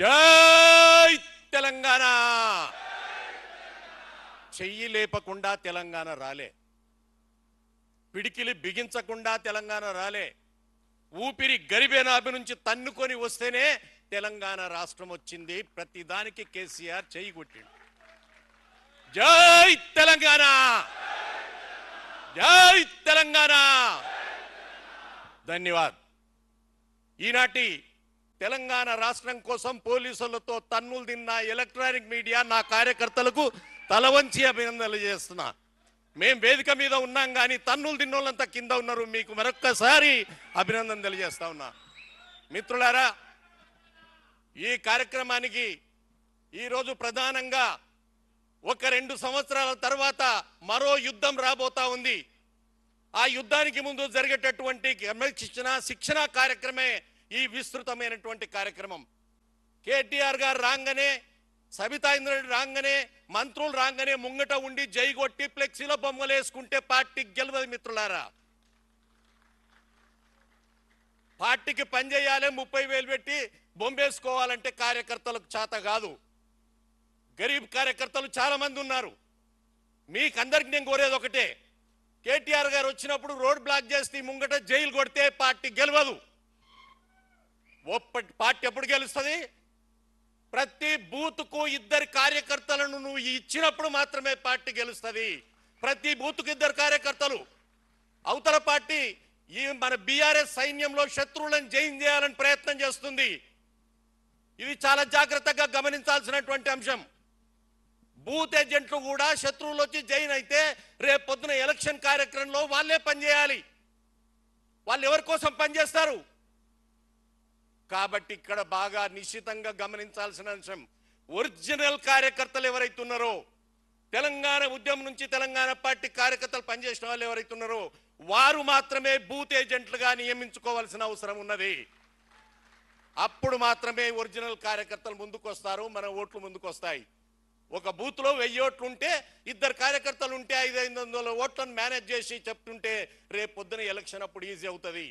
జై తెలంగాణ. చెయ్యి లేపకుండా తెలంగాణ రాలే, పిడికిలి బిగించకుండా తెలంగాణ రాలే, ఊపిరి గరిబేనాభి నుంచి తన్నుకొని వస్తేనే తెలంగాణ రాష్ట్రం వచ్చింది. ప్రతిదానికి కేసీఆర్ చెయ్యి కొట్టిండు. జై తెలంగాణ, జై తెలంగాణ. ధన్యవాద్. ఈనాటి తెలంగాణ రాష్ట్రం కోసం పోలీసులతో తన్నులు తిన్న ఎలక్ట్రానిక్ మీడియా నా కార్యకర్తలకు తలవంచి అభినందనలు చేస్తున్నా. మేం వేదిక మీద ఉన్నాం కానీ తన్నులు తిన్నోళ్ళంతా కింద ఉన్నారు. మీకు మరొక్కసారి అభినందన తెలియజేస్తా ఉన్నా. మిత్రులారా, ఈ కార్యక్రమానికి ఈరోజు ప్రధానంగా ఒక 2 సంవత్సరాల తర్వాత మరో యుద్ధం రాబోతా ఉంది. ఆ యుద్ధానికి ముందు జరిగేటటువంటి శిక్షణ కార్యక్రమే ఈ విస్తృతమైనటువంటి కార్యక్రమం. కేటీఆర్ గారు రాగానే, సబితా ఇంద్రారెడ్డి రాగానే, మంత్రులు రాగానే ముంగట ఉండి జై కొట్టి ఫ్లెక్సీలో బొమ్మలు వేసుకుంటే పార్టీ గెలవదు మిత్రులారా. పార్టీకి పనిచేయాలి, 30,000 పెట్టి బొమ్మేసుకోవాలంటే కార్యకర్తలకు చేత కాదు. గరీబ్ కార్యకర్తలు చాలా మంది ఉన్నారు. మీకందరికి నేను కోరేది ఒకటే, కేటీఆర్ గారు వచ్చినప్పుడు రోడ్ బ్లాక్ చేస్తే ముంగట జైలు కొడితే పార్టీ గెలవదు. పార్టీ ఎప్పుడు గెలుస్తుంది? ప్రతి బూత్కు 2 కార్యకర్తలను నువ్వు ఇచ్చినప్పుడు మాత్రమే పార్టీ గెలుస్తుంది. ప్రతి బూత్కు 2 కార్యకర్తలు. అవతల పార్టీ ఈ మన బీఆర్ఎస్ సైన్యంలో శత్రువులను జైన్ చేయాలని ప్రయత్నం చేస్తుంది. ఇది చాలా జాగ్రత్తగా గమనించాల్సినటువంటి అంశం. బూత్ ఏజెంట్లు కూడా శత్రువులు వచ్చి జైన్ అయితే రేపు పొద్దున ఎలక్షన్ కార్యక్రమంలో వాళ్ళే పనిచేయాలి. వాళ్ళు ఎవరి కోసం పనిచేస్తారు? కాబట్టి ఇక్కడ బాగా నిశ్చితంగా గమనించాల్సిన అంశం, ఒరిజినల్ కార్యకర్తలు ఎవరైతే ఉన్నారో, తెలంగాణ ఉద్యమం నుంచి తెలంగాణ పార్టీ కార్యకర్తలు పనిచేసిన వాళ్ళు ఎవరైతే ఉన్నారో వారు మాత్రమే బూత్ ఏజెంట్లుగా నియమించుకోవాల్సిన అవసరం ఉన్నది. అప్పుడు మాత్రమే ఒరిజినల్ కార్యకర్తలు ముందుకు వస్తారు, మన ఓట్లు ముందుకు వస్తాయి. ఒక బూత్ లో 1000 ఓట్లు ఉంటే 2 కార్యకర్తలు ఉంటే 500 ఓట్లను మేనేజ్ చేసి చెప్తుంటే రేపు పొద్దున ఎలక్షన్ అప్పుడు ఈజీ అవుతుంది.